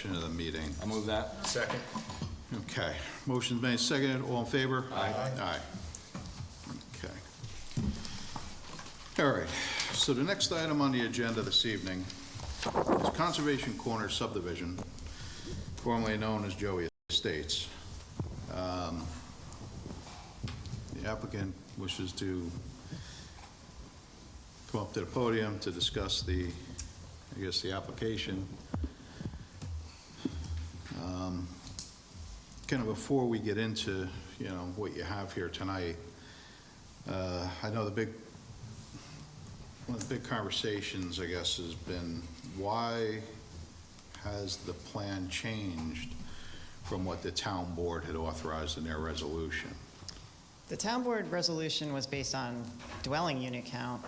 session of the meeting. I'll move that. Second. Okay, motion's made, seconded, all in favor? Aye. Aye. Okay. All right, so the next item on the agenda this evening is Conservation Corner subdivision, formerly known as Joey Estates. The applicant wishes to come up to the podium to discuss the application. Kind of before we get into, what you have here tonight, I know one of the big conversations, I guess, has been why has the plan changed from what the town board had authorized in their resolution? The town board resolution was based on dwelling unit count,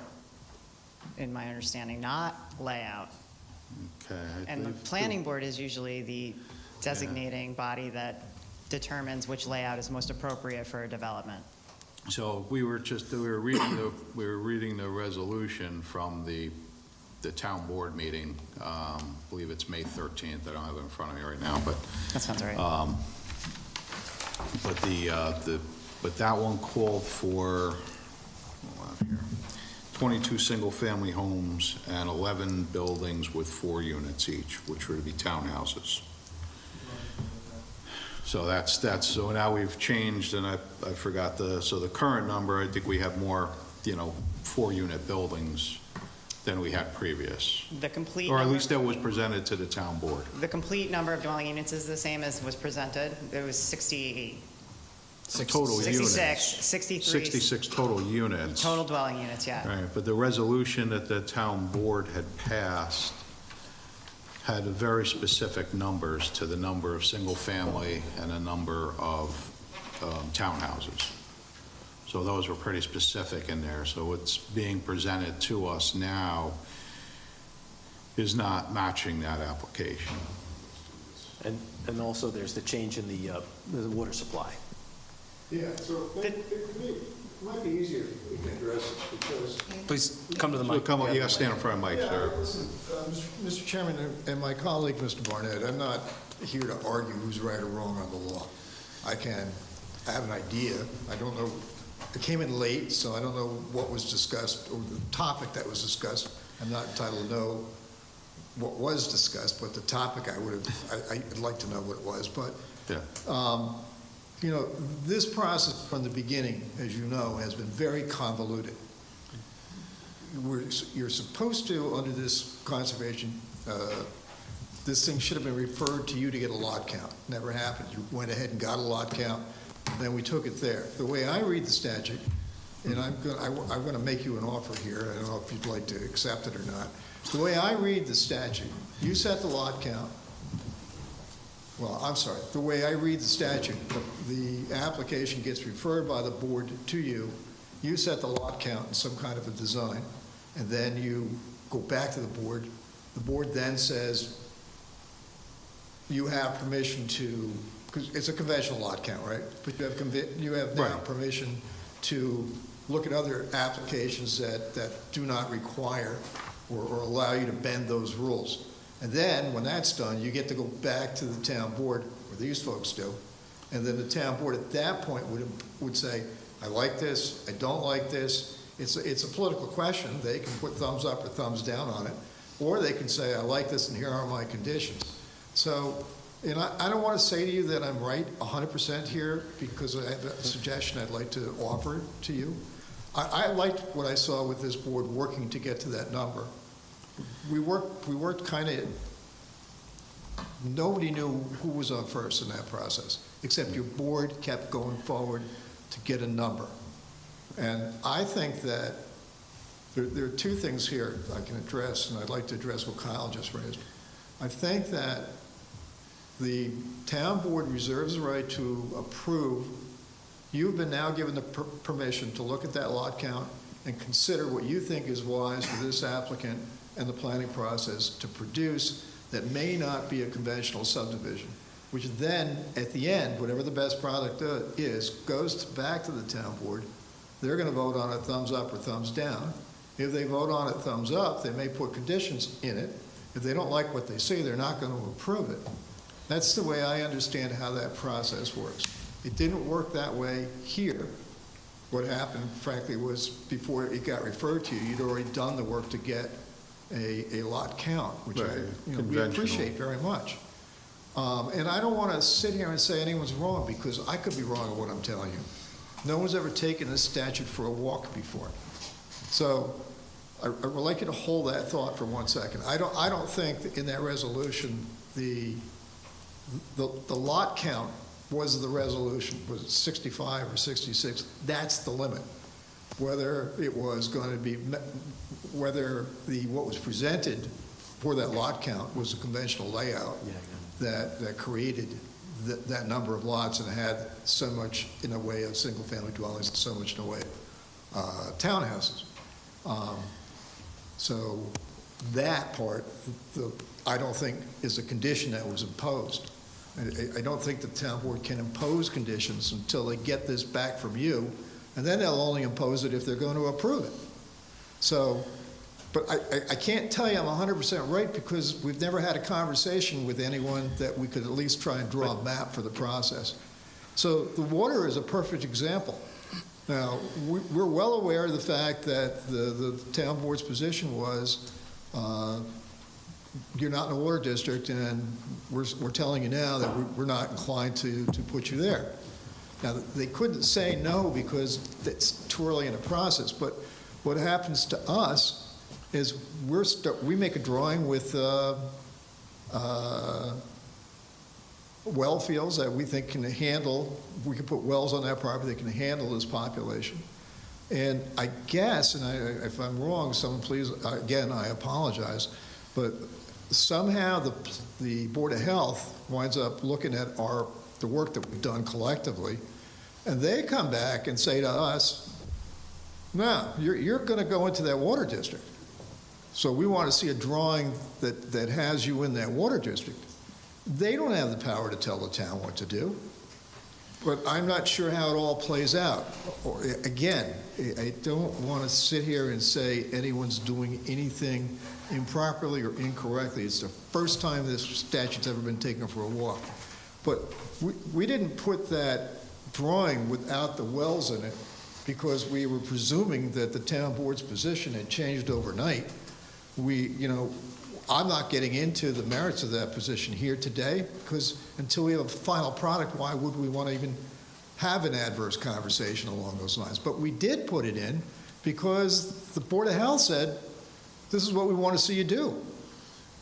in my understanding, not layout. Okay. And the planning board is usually the designating body that determines which layout is most appropriate for a development. So we were reading the resolution from the town board meeting. I believe it's May 13th. I don't have it in front of me right now, but That sounds right. but that one called for 22 single-family homes and 11 buildings with 4 units each, which were to be townhouses. So so now we've changed, and I forgot so the current number, I think we have more, 4-unit buildings than we had previous. The complete Or at number- least that was presented to the town board. The complete number of dwelling units is the same as was presented. It was 68. Total units. 66, 63. 66 total units. Total dwelling units, yeah. Right, but the resolution that the town board had passed had very specific numbers to the number of single-family and a number of townhouses. So those were pretty specific in there. So what's being presented to us now is not matching that application. And also there's the change in the water supply. Yeah, so it might be easier if we can address it, because... Please come to the So mic. come on, you gotta stand in front of Mike, sir. Listen, Mr. Chairman and my colleague, Mr. Barnett, I'm not here to argue who's right or wrong on the law. I have an idea. I don't know, I came in late, so I don't know what was discussed, or the topic that was discussed. I'm not entitled to know what was discussed, but the topic I'd like to know what it was, but... Yeah. This process from the beginning, as you know, has been very convoluted. You're supposed to, under this conservation, this thing should have been referred to you to get a lot count. Never happened. You went ahead and got a lot count, then we took it there. The way I read the statute, and I'm going to make you an offer here. I don't know if you'd like to accept it or not. The way I read the statute, you set the lot count. Well, I'm sorry. The way I read the statute, the application gets referred by the board to you. You set the lot count in some kind of a design, and then you go back to the board. The board then says you have permission to, because it's a conventional lot count, right? But you have now Right. permission to look at other applications that do not require or allow you to bend those rules. And then, when that's done, you get to go back to the town board, or these folks do, and then the town board at that point would say, I like this, I don't like this. It's a political question. They can put thumbs up or thumbs down on it, or they can say, I like this and here are my conditions. So, I don't want to say to you that I'm right 100% here, because I have a suggestion I'd like to offer to you. I liked what I saw with this board working to get to that number. We worked kind of, nobody knew who was on first in that process, except your board kept going forward to get a number. And I think that there are two things here I can address, and I'd like to address what Kyle just raised. I think that the town board reserves the right to approve. You've been now given the permission to look at that lot count and consider what you think is wise for this applicant and the planning process to produce that may not be a conventional subdivision, which then, at the end, whatever the best product is, goes back to the town board. They're going to vote on it thumbs up or thumbs down. If they vote on it thumbs up, they may put conditions in it. If they don't like what they see, they're not going to approve it. That's the way I understand how that process works. It didn't work that way here. What happened, frankly, was before it got referred to you, you'd already done the work to get a lot count, which Right, we conventional. appreciate very much. And I don't want to sit here and say anyone's wrong, because I could be wrong in what I'm telling you. No one's ever taken this statute for a walk before. So I would like you to hold that thought for 1 second. I don't think that in that resolution, the lot count was the resolution, was it 65 or 66? That's the limit. Whether it was going to be, whether what was presented for that lot count was a conventional layout that created that number of lots and had so much in the way of single-family dwellings and so much in the way of townhouses. So that part, I don't think is a condition that was imposed. I don't think the town board can impose conditions until they get this back from you, and then they'll only impose it if they're going to approve it. So, but I can't tell you I'm 100% right, because we've never had a conversation with anyone that we could at least try and draw a map for the process. So the water is a perfect example. Now, we're well aware of the fact that the town board's position was you're not in a water district, and we're telling you now that we're not inclined to put you there. Now, they couldn't say no because it's too early in the process, but what happens to us is we make a drawing with well fields that we think can handle, we can put wells on that property that can handle this population. And I guess, and if I'm wrong, someone please, again, I apologize, but somehow the Board of Health winds up looking at the work that we've done collectively, and they come back and say to us, no, you're going to go into that water district. So we want to see a drawing that has you in that water district. They don't have the power to tell the town what to do, but I'm not sure how it all plays out. Again, I don't want to sit here and say anyone's doing anything improperly or incorrectly. It's the first time this statute's ever been taken for a walk. But we didn't put that drawing without the wells in it because we were presuming that the town board's position had changed overnight. I'm not getting into the merits of that position here today, because until we have a final product, why would we want to even have an adverse conversation along those lines? But we did put it in because the Board of Health said, this is what we want to see you do.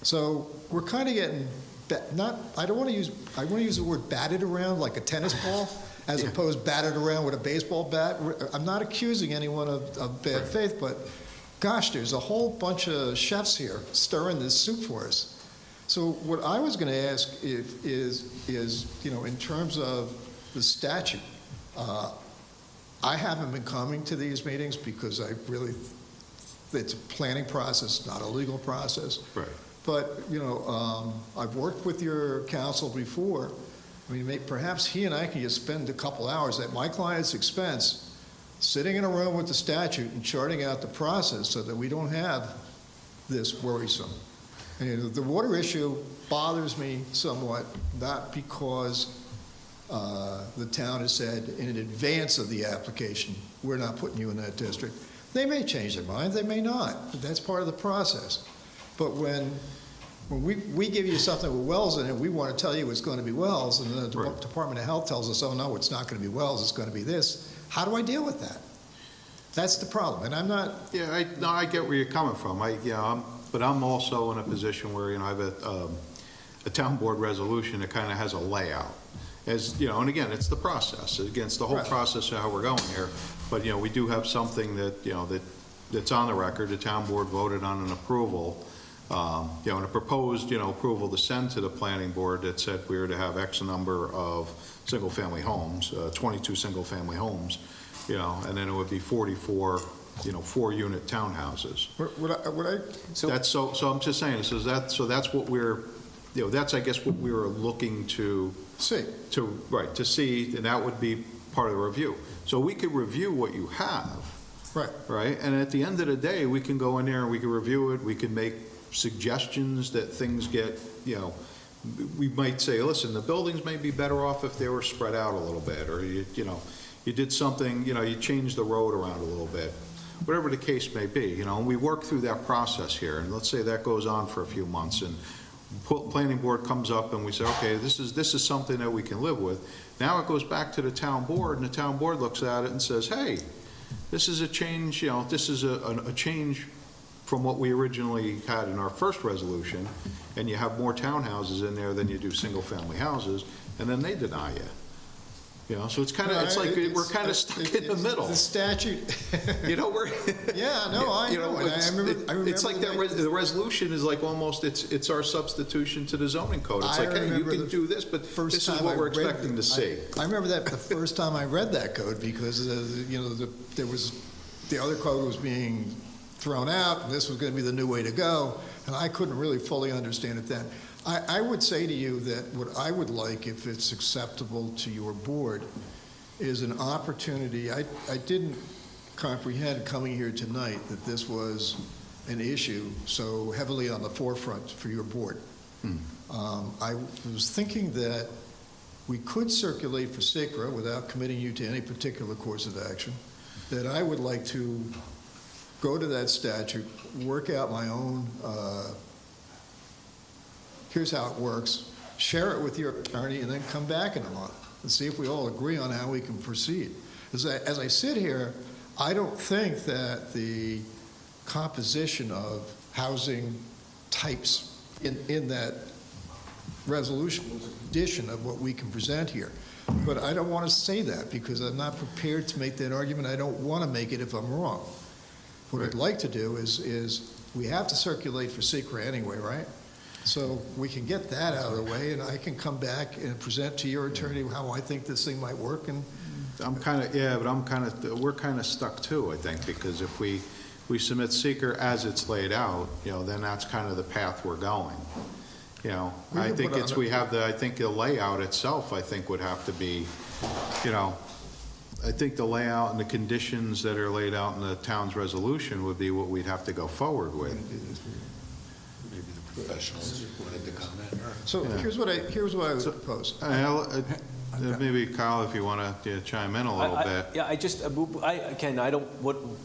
So we're kind of getting, I want to use the word batted around like a tennis ball, as opposed batted around with a baseball bat. I'm not accusing anyone of bad faith, but gosh, there's a whole bunch of chefs here stirring this soup for us. So what I was going to ask is, in terms of the statute, I haven't been coming to these meetings because it's a planning process, not a legal process. Right. But, I've worked with your counsel before. I mean, perhaps he and I can just spend a couple hours at my client's expense sitting in a room with the statute and charting out the process so that we don't have this worrisome. And the water issue bothers me somewhat, not because the town has said in advance of the application, we're not putting you in that district. They may change their mind, they may not, but that's part of the process. But when we give you something with wells in it, we want to tell you it's going to be wells, and the Department of Health tells us, oh no, it's not going to be wells, it's going to be this. How do I deal with that? That's the problem, and I'm not. Yeah, I get where you're coming from. But I'm also in a position where I have a town board resolution that kind of has a layout, and again, it's the process. Again, it's the whole process of how we're going here. But we do have something that's on the record. The town board voted on an approval, and a proposed approval to send to the planning board that said we were to have X number of single-family homes, 22 single-family homes, and then it would be 44, 4-unit townhouses. So I'm just saying, so that's what we're, that's I guess what we were looking to see. To see, and that would be part of the review. So we could review what you have. Right. And at the end of the day, we can go in there and we can review it. We can make suggestions that things get, we might say, listen, the buildings may be better off if they were spread out a little bit, or you did something, you changed the road around a little bit, whatever the case may be, and we work through that process here, and let's say that goes on for a few months, and planning board comes up and we say, okay, this is something that we can live with. Now it goes back to the town board, and the town board looks at it and says, hey, this is a change, this is a change from what we originally had in our first resolution, and you have more townhouses in there than you do single-family houses, and then they deny you. So it's kind of, it's like we're kind of stuck in the middle. The statute. We're. Yeah, no, I know. And I remember it's like the resolution is like almost, it's our substitution to the zoning code. It's like, hey, you can do this, but this is what we're expecting to see. I remember that the first time I read that code, because, there was, the other code was being thrown out, and this was going to be the new way to go, and I couldn't really fully understand it then. I would say to you that what I would like, if it's acceptable to your board, is an opportunity. I didn't comprehend coming here tonight that this was an issue so heavily on the forefront for your board. I was thinking that we could circulate for SECRA without committing you to any particular course of action, that I would like to go to that statute, work out my own here's how it works, share it with your attorney, and then come back in a month and see if we all agree on how we can proceed. As I sit here, I don't think that the composition of housing types in that resolution was a condition of what we can present here. But I don't want to say that because I'm not prepared to make that argument. I don't want to make it if I'm wrong. What I'd like to do is we have to circulate for SECRA anyway, right? So we can get that out of the way, and I can come back and present to your attorney how I think this thing might work. And we're kind of stuck too, I think, because if we submit seeker as it's laid out, then that's kind of the path we're going. I think the layout itself, I think, would have to be, I think the layout and the conditions that are laid out in the town's resolution would be what we'd have to go forward with. Professionals wanted to comment. So here's what I would propose. Maybe Kyle, if you want to chime in a little bit. Yeah, Ken,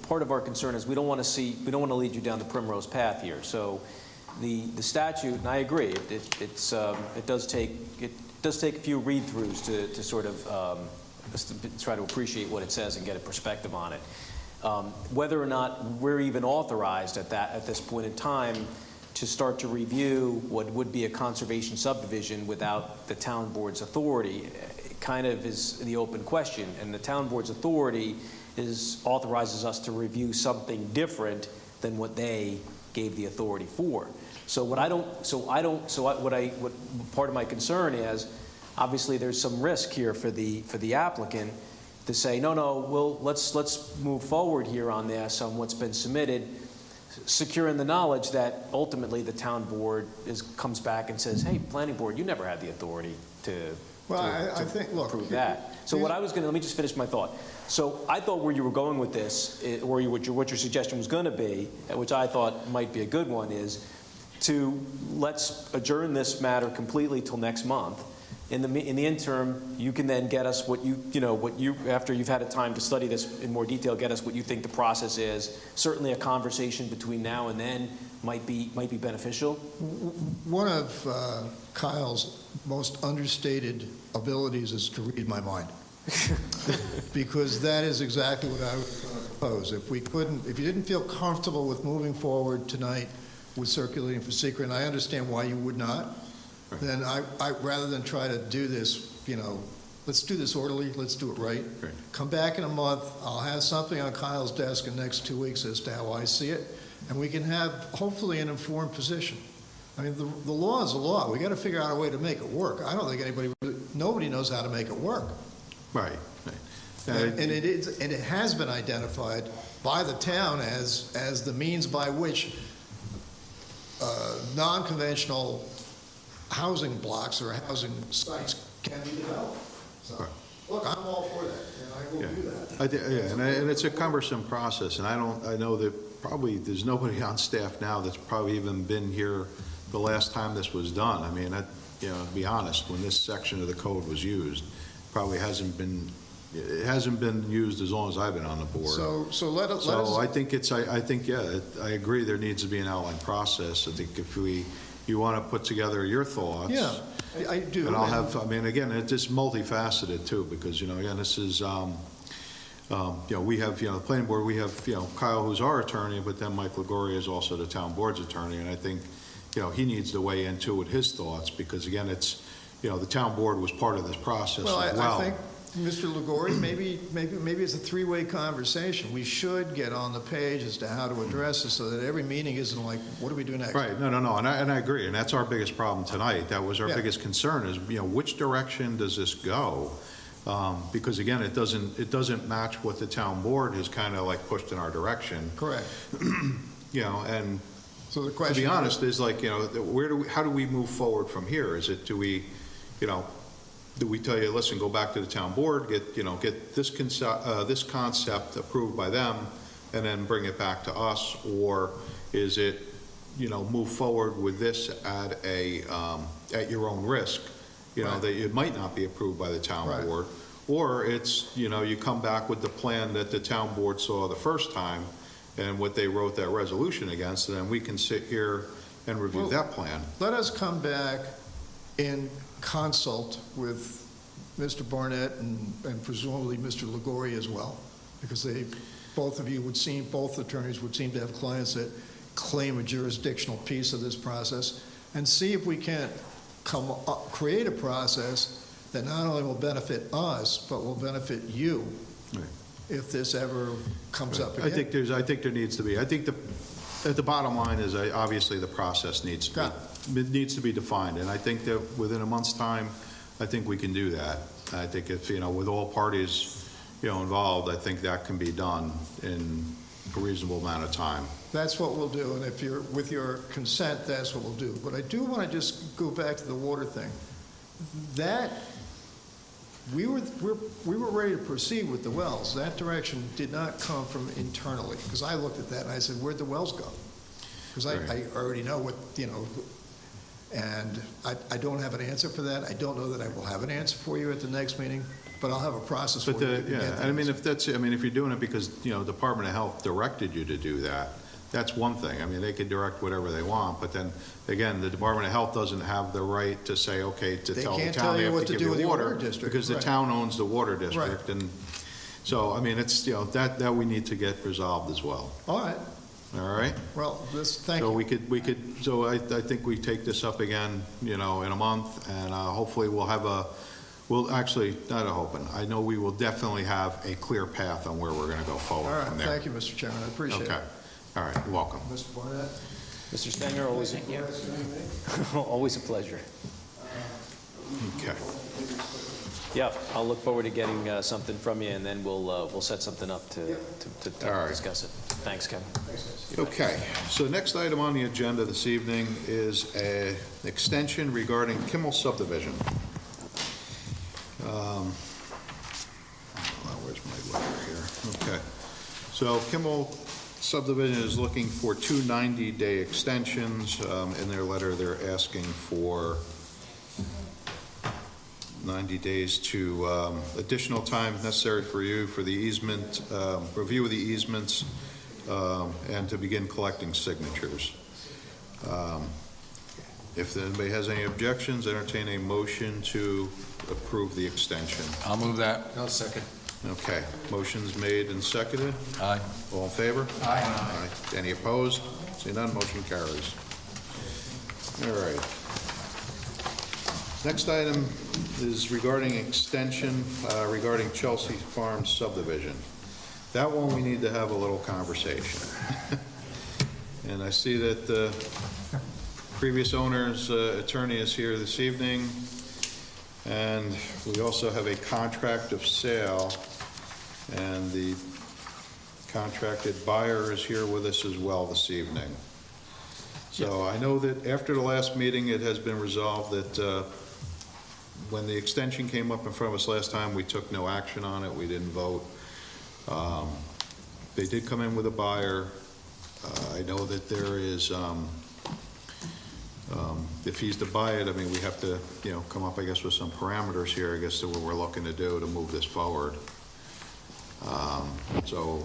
part of our concern is we don't want to lead you down the primrose path here. So the statute, and I agree, it does take a few read-throughs to sort of try to appreciate what it says and get a perspective on it. Whether or not we're even authorized at this point in time to start to review what would be a conservation subdivision without the town board's authority kind of is the open question. And the town board's authority authorizes us to review something different than what they gave the authority for. So part of my concern is, obviously there's some risk here for the applicant to say, no, let's move forward here on this, on what's been submitted, secure in the knowledge that ultimately the town board comes back and says, hey, planning board, you never had the authority to prove that. So let me just finish my thought. So I thought where you were going with this, or what your suggestion was going to be, which I thought might be a good one, is let's adjourn this matter completely till next month. In the interim, you can then get us after you've had a time to study this in more detail, get us what you think the process is. Certainly a conversation between now and then might be beneficial. One of Kyle's most understated abilities is to read my mind. Because that is exactly what I was going to propose. If you didn't feel comfortable with moving forward tonight with circulating for SECRA, and I understand why you would not, then I rather than try to do this, let's do this orderly, let's do it right. Come back in a month, I'll have something on Kyle's desk in the next 2 weeks as to how I see it, and we can have, hopefully, an informed position. I mean, the law is the law. We got to figure out a way to make it work. I don't think nobody knows how to make it work. Right. And it has been identified by the town as the means by which non-conventional housing blocks or housing sites can be developed. So, look, I'm all for that, and I will do that. And it's a cumbersome process, and I know that probably, there's nobody on staff now that's probably even been here the last time this was done. I mean, you know, to be honest, when this section of the code was used, probably hasn't been used as long as I've been on the board. So let us. So I think I agree, there needs to be an outline process. I think if you want to put together your thoughts. Yeah, I do. And I'll have, I mean, again, it's just multifaceted too, because, you know, again, this is, you know, we have, you know, the planning board, we have, you know, Kyle, who's our attorney, but then Mike Ligoria is also the town board's attorney, and I think, you know, he needs to weigh in too with his thoughts, because again, it's, you know, the town board was part of this process Well, as well. I think, Mr. Liguori, maybe it's a three-way conversation. We should get on the page as to how to address this, so that every meeting isn't like, what do we do next? Right, no, and I agree, and that's our biggest problem tonight. That was our Yeah. biggest concern is, you know, which direction does this go? Because again, it doesn't match what the town board has kind of like pushed in our direction, Correct. you know, and So the to question. be honest, is like, you know, how do we move forward from here? Is it, do we tell you, listen, go back to the town board, get this concept approved by them, and then bring it back to us? Or is it, you know, move forward with this at your own risk? You know, Right. that it might not be approved by the town Right. board. Or it's, you know, you come back with the plan that the town board saw the first time and what they wrote that resolution against, and then we can sit here and review Well, that plan. Let us come back and consult with Mr. Barnett and presumably Mr. Liguori as well, because both attorneys would seem to have clients that claim a jurisdictional piece of this process, and see if we can't create a process that not only will benefit us, but will benefit you Right. if this ever comes up I again. think there needs to be, at the bottom line is, obviously, the process needs Got to be defined, and I think that within a month's time, I think we can do that. I think if, you know, with all parties, you know, involved, I think that can be done in a reasonable amount of time. That's what we'll do, and if you're, with your consent, that's what we'll do. But I do want to just go back to the water thing. That, we were ready to proceed with the wells. That direction did not come from internally, because I looked at that and I said, where'd the wells go? Because I Right. already know what, you know, and I don't have an answer for that. I don't know that I will have an answer for you at the next meeting, but I'll have a process for you. But to get yeah, that and I mean, answer. if you're doing it because, you know, Department of Health directed you to do that, that's one thing. I mean, they could direct whatever they want, but then, again, the Department of Health doesn't have the right to say, okay, to They tell the can't town tell they you have what to to give do with you the water. water district, Because the right. town owns the water district, and so, I mean, it's, you know, that we need to get resolved as well, All right, all right? well, thank So you. so I think we take this up again, you know, in a month, and hopefully we'll actually, not a hoping, I know we will definitely have a clear path on where we're gonna go All forward right, from there. thank you, Mr. Chairman, I appreciate it. Okay, all right, you're welcome. Mr. Barnett? Mr. Stenger, always a pleasure. Okay, Yeah, I'll look forward to getting something from you, and then we'll set something up to All right. discuss it. Thanks, Kevin. okay, so the next item on the agenda this evening is an extension regarding Kimmel subdivision. Where's my letter here? Okay, so Kimmel subdivision is looking for two 90-day extensions. In their letter, they're asking for 90 days to additional time necessary for you for the easement, review of the easements, and to begin collecting signatures. If anybody has any objections, entertain a motion to approve the extension. I'll move that. I'll second. Okay, motion's made and seconded. Aye. All in favor? Aye. Any opposed? See none, motion carries. All right. Next item is regarding extension regarding Chelsea Farms subdivision. That one, we need to have a little conversation. And I see that the previous owner's attorney is here this evening, and we also have a contract of sale, and the contracted buyer is here with us as well this evening. So I know that after the last meeting, it has been resolved that when the extension came up in front of us last time, we took no action on it, we didn't vote. They did come in with a buyer. I know that there is, if he's to buy it, I mean, we have to, come up, I guess, with some parameters here, I guess, to what we're looking to do to move this forward. So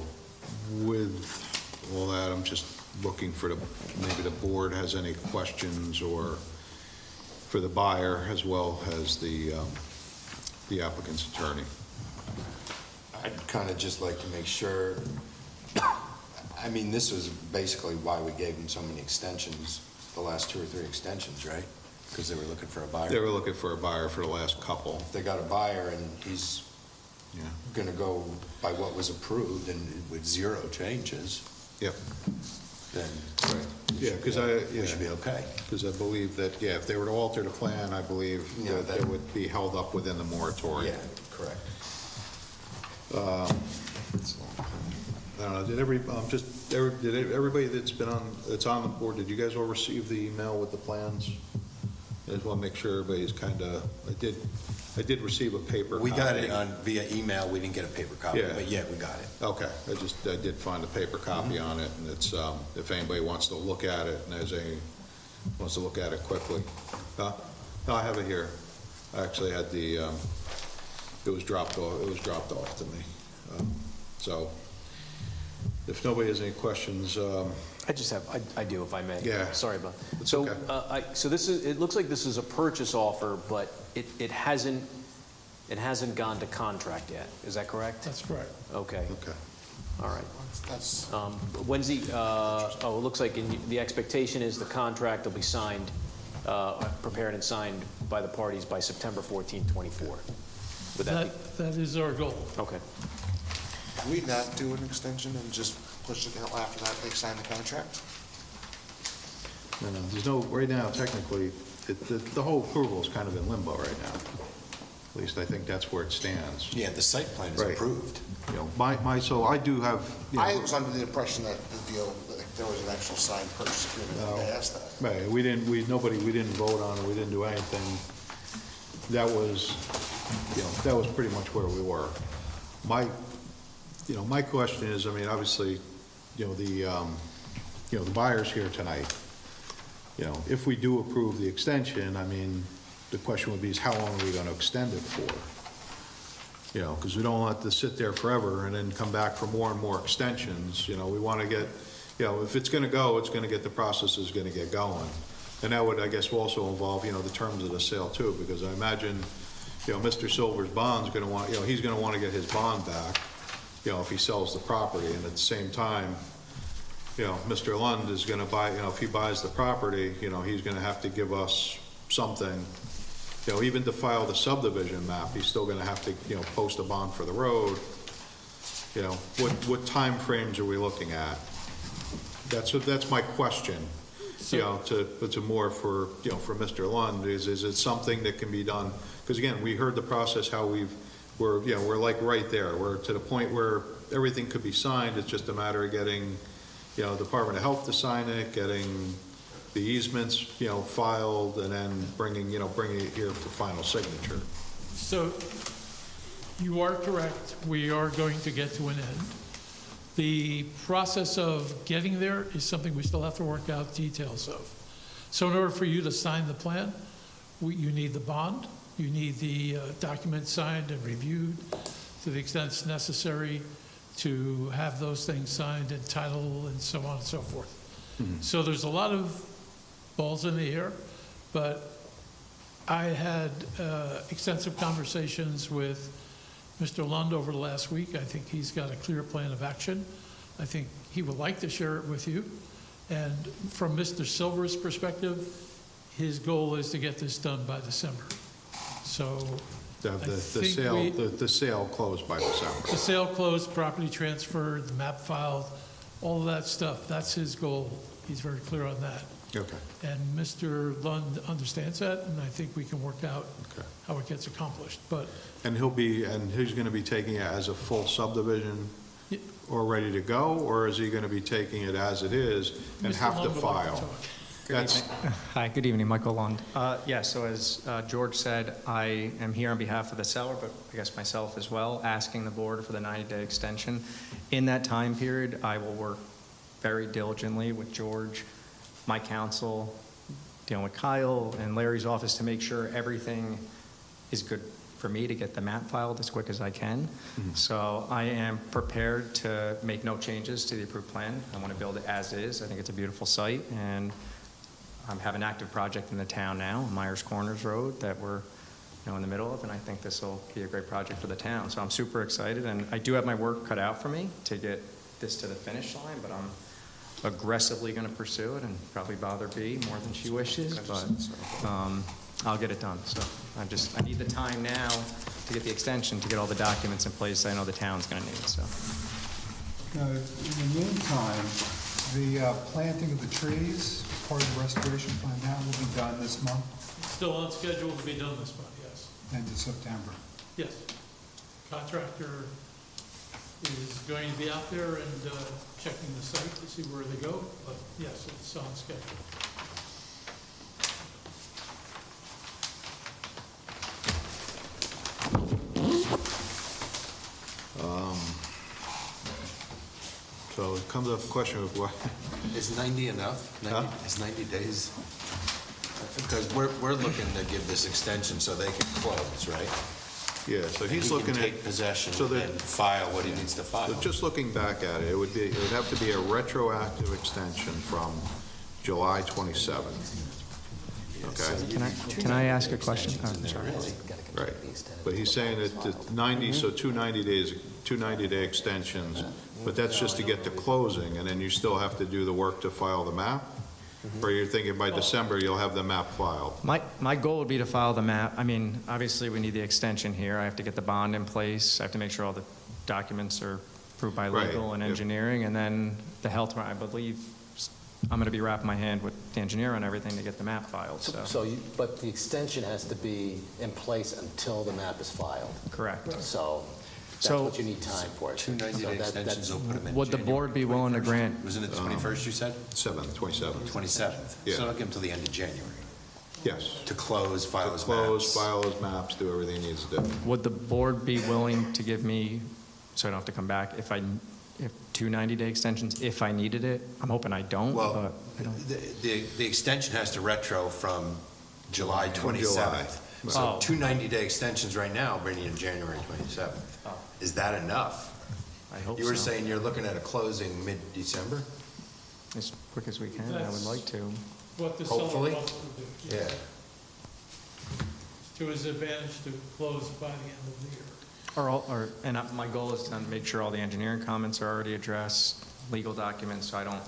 with all that, I'm just looking for maybe the board has any questions, or for the buyer as well as the applicant's attorney. I'd kind of just like to make sure, I mean, this was basically why we gave them so many extensions, the last 2 or 3 extensions, right? Because they were looking for a buyer. They were looking for a buyer for the last couple. If they got a buyer and he's Yeah. going to go by what was approved and with 0 changes, Yep. then Yeah, because we should be okay. Because I believe that, if they were to alter the plan, I believe Yeah, that that- it would be held up within the moratorium. Yeah, correct. I don't know, did everybody that's on the board, did you guys all receive the email with the plans? I just want to make sure everybody's I did receive a paper copy. We got it via email, we didn't get a paper copy, Yeah. but yeah, we got it. Okay, I did find a paper copy on it, and it's, if anybody wants to look at it, and wants to look at it quickly. No, I have it here. I actually had it was dropped off to me. So, if nobody has any questions, I just have, I do, if I may. Yeah. Sorry about. It's So, okay. so it looks like this is a purchase offer, but it hasn't gone to contract yet. Is that correct? That's correct. Okay, okay. all right. That's, When's it looks like the expectation is the contract will be signed, prepared and signed by the parties by September 14, 24. Would that be? That is our goal. Okay. Can we not do an extension and just push it out after that, they sign the contract? No, there's no, right now, technically, the whole approval is kind of in limbo right now. At least I think that's where it stands. yeah, the site plan is Right. approved. So I do have, I was under the impression that the deal, that there was an actual signed purchase agreement. I asked that. right, we didn't vote on it, we didn't do anything. That was pretty much where we were. My question is, I mean, obviously, the buyer's here tonight. If we do approve the extension, I mean, the question would be is how long are we going to extend it for? Because we don't want to sit there forever and then come back for more and more extensions. We want to get, if it's going to go, it's going to get, the process is going to get going. And that would, I guess, also involve, the terms of the sale too, because I imagine, Mr. Silver's bond's going to want, he's going to want to get his bond back, if he sells the property. And at the same time, Mr. Lund is going to buy, if he buys the property, he's going to have to give us something. Even to file the subdivision map, he's still going to have to, post a bond for the road. What timeframes are we looking at? That's my question. To more for, for Mr. Lund, is it something that can be done? Because again, we heard the process, how we're like right there. We're to the point where everything could be signed. It's just a matter of getting, Department of Health to sign it, getting the easements, filed, and then bringing it here for final signature. So you are correct. We are going to get to an end. The process of getting there is something we still have to work out details of. So in order for you to sign the plan, you need the bond, you need the documents signed and reviewed to the extent it's necessary to have those things signed and title and so on and so forth. So there's a lot of balls in the air, but I had extensive conversations with Mr. Lund over the last week. I think he's got a clear plan of action. I think he would like to share it with you. And from Mr. Silver's perspective, his goal is to get this done by December. So The sale closed by December. the sale closed, property transferred, the map filed, all of that stuff, that's his goal. He's very clear on that. Okay. And Mr. Lund understands that, and I think we can work out Okay. how it gets accomplished. But And he's going to be taking it as a full subdivision or ready to go, or is he going to be taking it as it is and Mr. have to Lund would like to file? talk. That's, Hi, good evening, Michael Lund. Yeah, so as George said, I am here on behalf of the seller, but I guess myself as well, asking the board for the 90-day extension. In that time period, I will work very diligently with George, my counsel, dealing with Kyle and Larry's office to make sure everything is good for me to get the map filed as quick as I can. So I am prepared to make no changes to the approved plan. I want to build it as is. I think it's a beautiful site, and I have an active project in the town now, Myers Corners Road, that we're in the middle of, and I think this will be a great project for the town. So I'm super excited, and I do have my work cut out for me to get this to the finish line, but I'm aggressively going to pursue it and probably bother Bea more than she wishes, but I'll get it done. So I need the time now to get the extension, to get all the documents in place I know the town's going to need, so. Now, in the meantime, the planting of the trees, part of the restoration plan, that will be done this month, Still on schedule to be done this month, yes. end of September. Yes. Contractor is going to be out there and checking the site to see where they go, but yes, it's on schedule. So it comes up the question of what, Is 90 enough? Huh? Is 90 days? Because we're looking to give this extension so they can close, right? yeah, so And he's he can looking at. take possession so that- and file what he needs to file. So just looking back at it, it would have to be a retroactive extension from July 27th. Okay, Can I ask a question? Oh, sorry. right. But he's saying that the 90, so two 90-day extensions, but that's just to get to closing, and then you still have to do the work to file the map? Or you're thinking by December you'll have the map filed? My goal would be to file the map. I mean, obviously, we need the extension here. I have to get the bond in place. I have to make sure all the documents are approved by Right, legal and yep. engineering, and then the health, I believe, I'm going to be wrapping my hand with the engineer on everything to get the map filed, so. But the extension has to be in place until the map is filed. Correct. So that's So- what you need time for. Two So 90-day that- extensions will put him in Would the January board be willing to 21st? grant- Wasn't it the 21st you said? 27th. 27th? Yeah. So it'll give him till the end of January Yes. to close, file To his close, maps. file his maps, do everything he needs to do. Would the board be willing to give me, so I don't have to come back, if two 90-day extensions, if I needed it? I'm hoping I don't, Well, but I don't. the extension has to retro from July 27th. July. So Oh. two 90-day extensions right now bring you in January 27th. Oh. Is that enough? I hope You were so. saying you're looking at a closing mid-December? As quick as we can, I would like to. What the seller Hopefully. wants to do. Yeah. To his advantage to close by the end of the year. My goal is to make sure all the engineering comments are already addressed, legal documents, so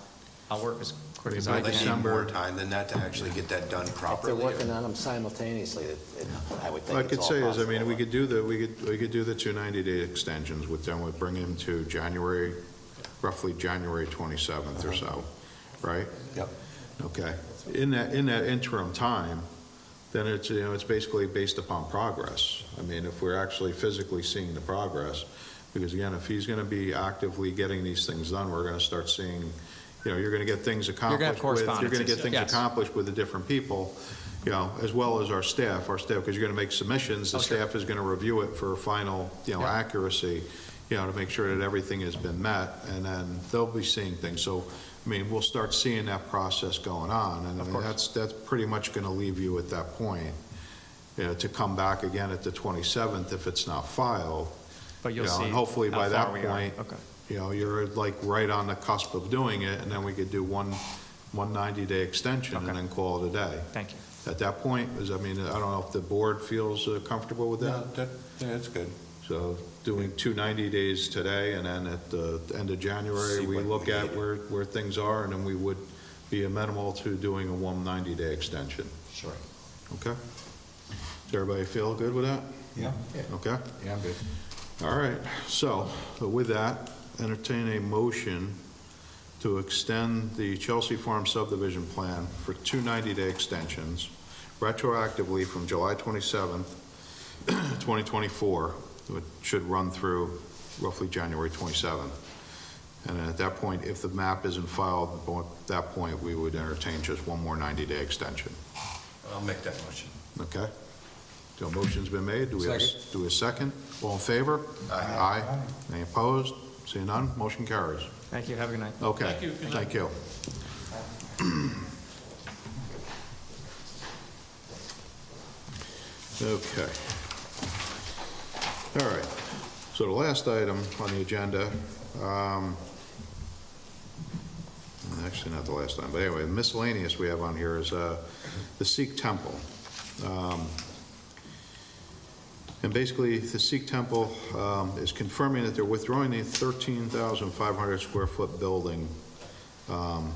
I'll work as quick as I They can. need more time than that to actually get that done If they're properly? working on them simultaneously, I would What think I it's could all say is, I possible. mean, we could do the two 90-day extensions, with then we'd bring him to January, roughly January 27th or so, right? Yep. Okay. In that interim time, then it's basically based upon progress. I mean, if we're actually physically seeing the progress, because again, if he's gonna be actively getting these things done, we're gonna start seeing, you're gonna get things accomplished with, you're gonna get things Yes. accomplished with the different people, as well as our staff, because you're gonna make submissions, the Oh, sure. staff is gonna review it for final, Yeah. accuracy, to make sure that everything has been met, and then they'll be seeing things. So, I mean, we'll start seeing that process going on, and I Of mean, course. that's pretty much gonna leave you at that point, to come back again at the 27th if it's not filed. But you'll You know, see and hopefully how by that far we are. point, Okay. You're like right on the cusp of doing it, and then we could do one 90-day extension and Okay. then call it a day. Thank you. At that point, I don't know if the board feels comfortable with that? Yeah, that's good. So doing two 90 days today, and then at the end of January, See we what look we at need. where things are, and then we would be amenable to doing a 90-day extension. Sure. Okay? Does everybody feel good with that? Yeah. Okay? Yeah, I'm good. All right, so with that, entertain a motion to extend the Chelsea Farm subdivision plan for two 90-day extensions retroactively from July 27th, 2024, which should run through roughly January 27th. And then at that point, if the map isn't filed, at that point, we would entertain just one more 90-day extension. I'll make that motion. Okay? So a motion's been made. Do we have a second? All in favor? Aye. Any opposed? Seeing none, motion carries. Thank you, have a good night. Okay. Thank you. Good night. Thank you. Okay. All right. So the last item on the agenda, actually not the last time, but anyway, miscellaneous we have on here is the Sikh Temple. And basically, the Sikh Temple is confirming that they're withdrawing the 13,500 square foot building, and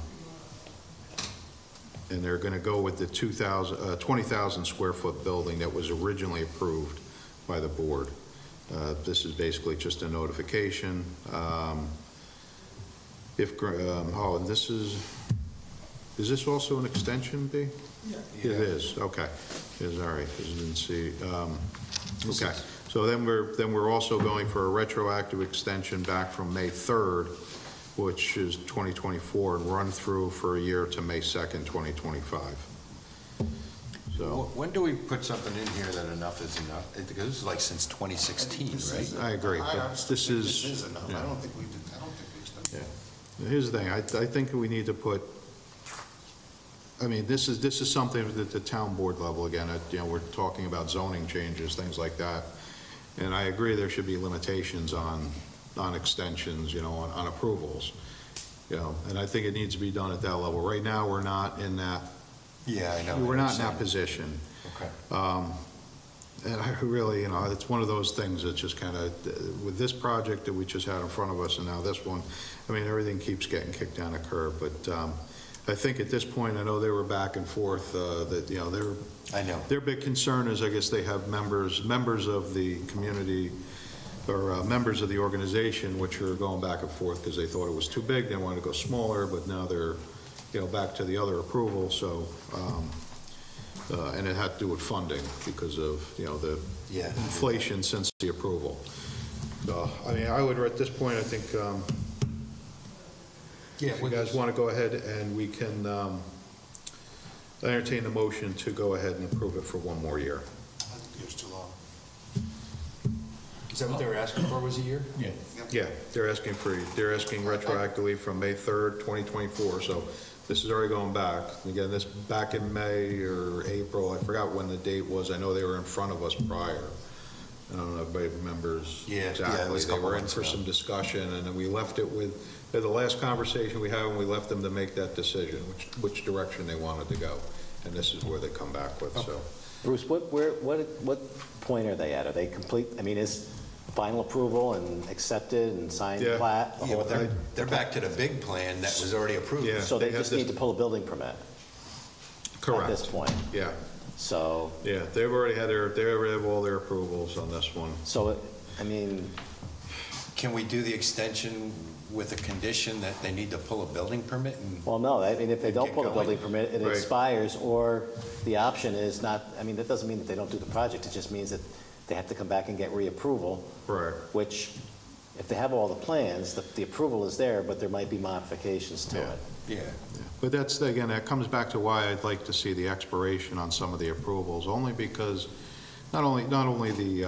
they're going to go with the 20,000 square foot building that was originally approved by the board. This is basically just a notification. And this is this also an extension, B? Yeah. It is, okay. It is, all right, because I didn't see. Okay, so then we're also going for a retroactive extension back from May 3rd, which is 2024, and run through for a year to May 2nd, 2025. So, When do we put something in here that enough is enough? Because this is like since 2016, right? I agree, but this is. This is enough. Yeah. I don't think we extended. Yeah. Here's the thing, I think we need to put, I mean, this is something that the town board level, again, we're talking about zoning changes, things like that. And I agree there should be limitations on extensions, on approvals. And I think it needs to be done at that level. Right now, we're not in that. Yeah, I know. We're not in that position. Okay. And I really, it's one of those things that just kind of, with this project that we just had in front of us and now this one, I mean, everything keeps getting kicked down a curve. But I think at this point, I know they were back and forth, that, I know. their big concern is, I guess they have members of the community or members of the organization, which are going back and forth because they thought it was too big, they wanted to go smaller, but now they're, back to the other approval, so, and it had to do with funding because of, the inflation since the approval. So, I mean, I would, at this point, I think, if you guys want to go ahead and we can entertain the motion to go ahead and approve it for one more year. I think it's too long. Is that what they were asking for, was a year? Yeah. Yeah, they're asking retroactively from May 3rd, 2024, so this is already going back. Again, this back in May or April, I forgot when the date was. I know they were in front of us prior. I don't know if everybody remembers exactly. They were in for some discussion, and then we left it with, the last conversation we had, when we left them to make that decision, which direction they wanted to go. And this is where they come back with, so. Bruce, what point are they at? Are they complete, I mean, is final approval and accepted and signed Yeah. plat? the Yeah, whole but thing? they're back to the big plan that was already approved. Yeah. So they they just have need to pull a building permit Correct. at this point? Yeah, So, yeah, they already have all their approvals on this one. I mean, Can we do the extension with a condition that they need to pull a building permit? well, no, I mean, if they don't Get pull a going. building permit, it Right. expires, or the option is not, I mean, that doesn't mean that they don't do the project, it just means that they have to come back and get reapproval, Right. which, if they have all the plans, the approval is there, but there might be modifications to Yeah. it. Yeah. But that's, again, that comes back to why I'd like to see the expiration on some of the approvals, only because not only the,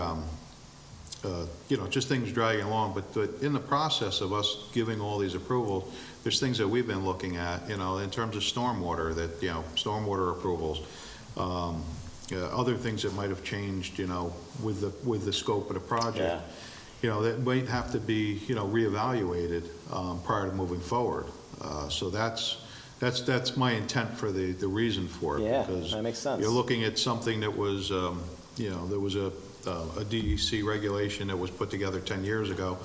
just things dragging along, but in the process of us giving all these approvals, there's things that we've been looking at, in terms of stormwater, that, stormwater approvals, other things that might have changed, with the scope of the project. That might have to be, reevaluated prior to moving forward. So that's my intent for the reason for it. Yeah, because that makes sense. You're looking at something that was, there was a DEC regulation that was put together 10 years ago,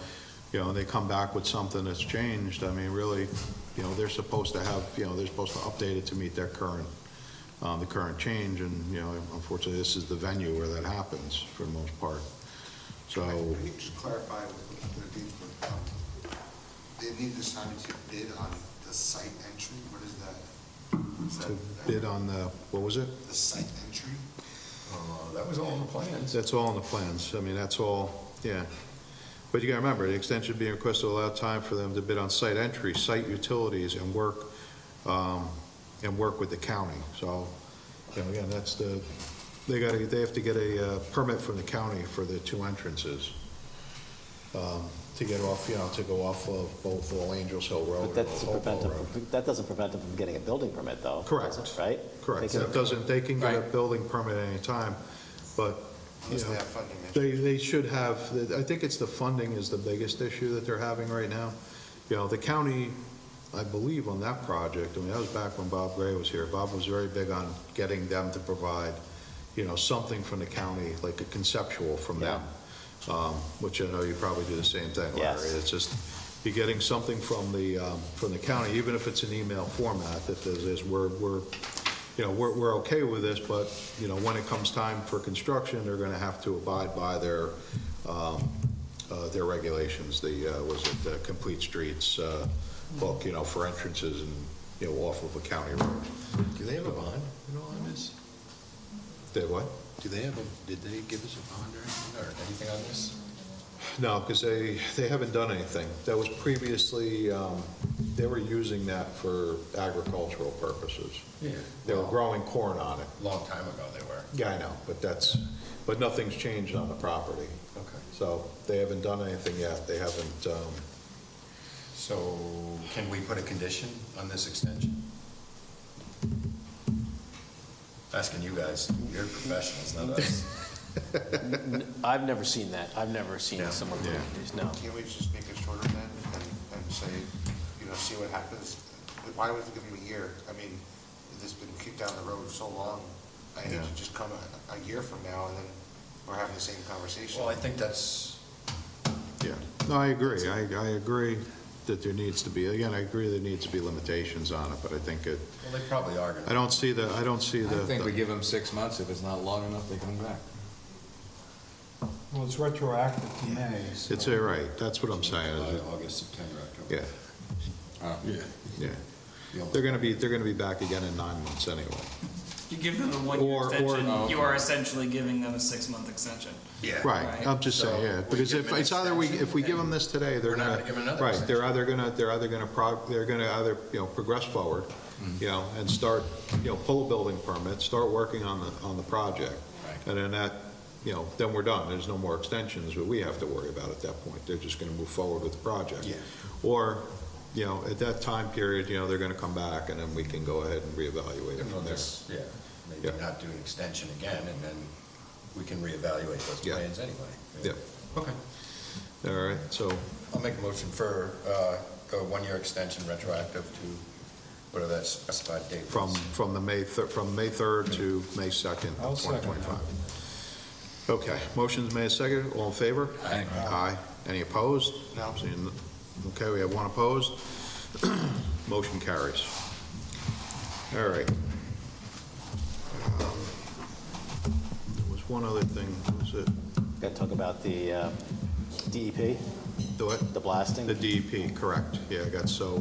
and they come back with something that's changed. I mean, really, they're supposed to have, they're supposed to update it to meet their current, the current change, and, unfortunately, this is the venue where that happens for the most part. So, Can you just clarify with the deeds, they need to sign to bid on the site entry? What is that? to bid on the, what was it? The site entry? That was all in the plans. That's all in the plans. I mean, that's all, yeah. But you gotta remember, the extension being requested to allow time for them to bid on site entry, site utilities, and work with the county. So, again, that's they have to get a permit from the county for the two entrances. to get off, to go off of both All Angels Hill Road But and that doesn't Old prevent Hopewell Road. them, that doesn't prevent them from getting a building permit, though. Correct. does it? Right? Correct. They can- That doesn't, they can get a Right. building permit at any time, but, you Unless they know, have funding issues. they should have, I think it's the funding is the biggest issue that they're having right now. The county, I believe on that project, I mean, that was back when Bob Gray was here. Bob was very big on getting them to provide, something from the county, like a conceptual from them. Which I know you probably do the same thing, Larry. Yes. It's just, you're getting something from the county, even if it's an email format, that says, we're okay with this, but, when it comes time for construction, they're gonna have to abide by their regulations, the Complete Streets book, for entrances and, off of a county road. Do they have a bond, on this? They what? Did they give us a bond or anything on this? No, because they haven't done anything. That was previously, they were using that for agricultural purposes. Yeah. They were growing corn on it. Long time ago they were. Yeah, I know, but nothing's changed on the property. Okay. So they haven't done anything yet. They haven't, So can we put a condition on this extension? Asking you guys, you're professionals, not us. I've never seen that. I've never seen Yeah. someone do Yeah. this, no. Can't we just make it shorter then and say, see what happens? Why would we give them a year? I mean, this has been kicked down the road so long. I hate Yeah. to just come a year from now and then we're having the same conversation. Well, I think that's, yeah. No, I agree. I agree that there needs to be, again, I agree there needs to be limitations on it, but I think well, they probably are gonna. I don't see the. I think we give them 6 months. If it's not long enough, they come back. Well, it's retroactive to May. so- It's all right. That's what I'm saying. July, August, September, October. Yeah, Yeah. yeah. They're gonna be back again in 9 months anyway. You give them a Or- one-year extension, or- you are essentially giving them a 6-month extension. Yeah. Right, Right. I'm just saying, So, yeah, we because give if them an it's either if we give them this today, they're We're not gonna. gonna give them another Right, extension. they're either gonna progress forward, and start, pull a building permit, start working on the project. Right. And then that, then we're done, there's no more extensions that we have to worry about at that point, they're just gonna move forward with the project. Yeah. Or, at that time period, they're gonna come back, and then we can go ahead and reevaluate it And we'll from there. just, maybe Yeah. not do an extension again, and then we can reevaluate those Yeah. plans anyway. Yeah. Okay. All right, so, I'll make a motion for a one-year extension retroactive to whatever that specified date was. from May 3rd to May 2nd, I'll second 2025. Okay, motion's made second, all in favor? Aye. Aye. Any opposed? No. Seeing- Okay, we have one opposed. Motion carries. All right. There was one other thing, was it, Got to talk about the DEP, do it? the blasting. The DEP, correct. Yeah, I got so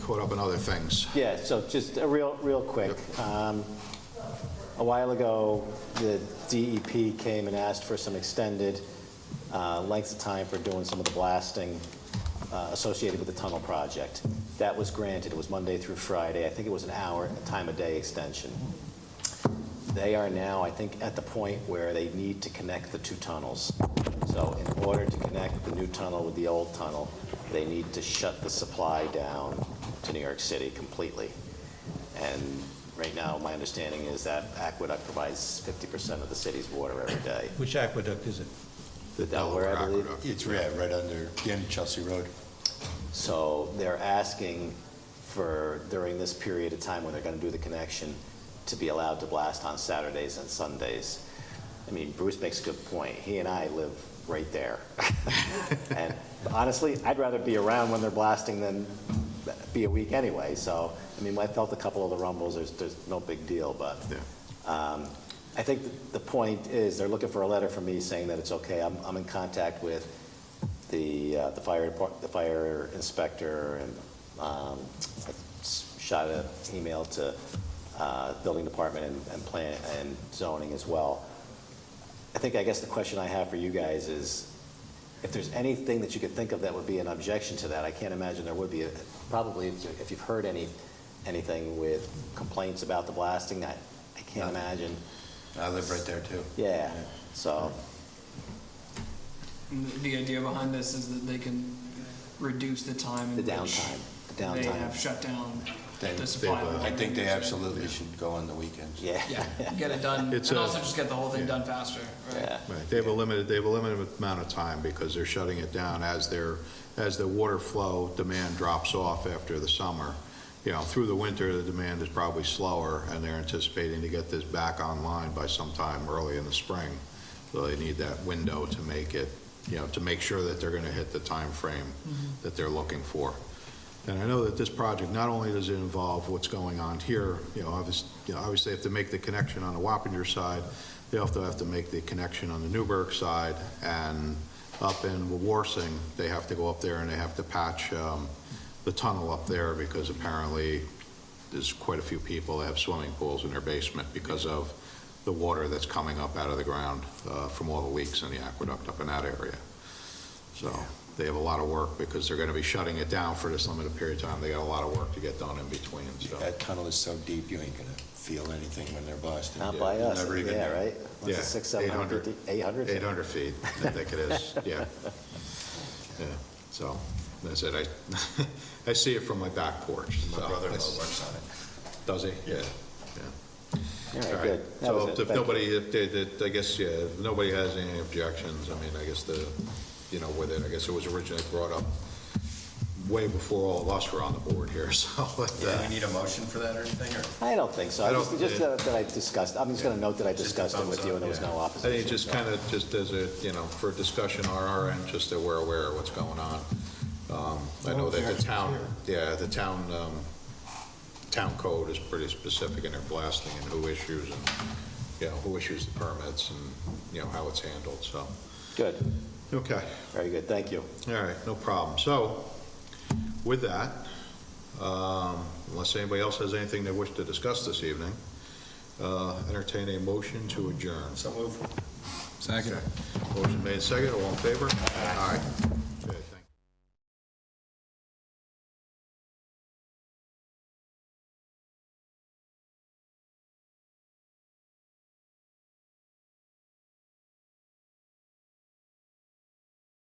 caught up in other things. Yeah, so just a real quick. A while ago, the DEP came and asked for some extended lengths of time for doing some of the blasting associated with the tunnel project. That was granted. It was Monday through Friday. I think it was an hour, a time of day extension. They are now, I think, at the point where they need to connect the two tunnels. So in order to connect the new tunnel with the old tunnel, they need to shut the supply down to New York City completely. And right now, my understanding is that Aqueduct provides 50% of the city's water every day. Which aqueduct is it? The Delaware, I believe. Aqueduct. It's right under the end of Chelsea Road. So they're asking for, during this period of time when they're going to do the connection, to be allowed to blast on Saturdays and Sundays. I mean, Bruce makes a good point. He and I live right there. And honestly, I'd rather be around when they're blasting than be a week anyway. So, I mean, I felt a couple of the rumbles. There's no big deal, but I think the point is they're looking for a letter from me saying that it's okay. I'm in contact with the fire inspector, and I shot an email to building department and plan and zoning as well. I guess the question I have for you guys is, if there's anything that you could think of that would be an objection to that, I can't imagine there would be. Probably if you've heard anything with complaints about the blasting, I can't imagine. I live right there too. Yeah, so. And the idea behind this is that they can reduce the time in The which downtime, the they downtime. have shut down They- the supply. of I think they electricity. absolutely should go on the weekends. Yeah. Yeah, get it done, It's and a- also just get the whole thing yeah. done faster, right? Yeah. Right, they have a limited amount of time because they're shutting it down as the water flow demand drops off after the summer. You know, through the winter, the demand is probably slower, and they're anticipating to get this back online by sometime early in the spring. So they need that window to make it, you know, to make sure that they're gonna hit the time frame that they're looking for. And I know that this project, not only does it involve what's going on here, obviously they have to make the connection on the Wappinger side, they also have to make the connection on the Newburgh side, and up in Warsing, they have to go up there and they have to patch the tunnel up there because apparently there's quite a few people that have swimming pools in their basement because of the water that's coming up out of the ground from all the leaks in the aqueduct up in that area. So they have a lot of work because they're going to be shutting it down for this limited period of time. They got a lot of work to get done in between, so. That tunnel is so deep, you ain't gonna feel anything when they're busting. Not by us, Never even yeah, know. right? What's Yeah, it, 600, 750, 800? 800 feet, I think it is, yeah. Yeah, so, that's it, I see it from my back porch. My so brother-in-law that's- works on it. Does he? Yeah. All All right, right, good. That was so it. if Thank you. nobody, I guess, yeah, if nobody has any objections, I mean, I guess with it, I guess it was originally brought up way before all of us were on the board here, so. Do we need a motion for that or anything, or? I don't think so. I don't- Just that I discussed, I'm just going to note that I discussed it with you and there was no I opposition. think just kind of, just as a, for discussion on our end, just that we're aware of what's going on. I know that the town, the town code is pretty specific in their blasting and who issues and, who issues the permits and, how it's handled, so. Good, Okay, very good, thank you. all right, no problem. So, with that, unless anybody else has anything they wish to discuss this evening, entertain a motion to adjourn. So move. Second. Motion made second, all in favor? Aye.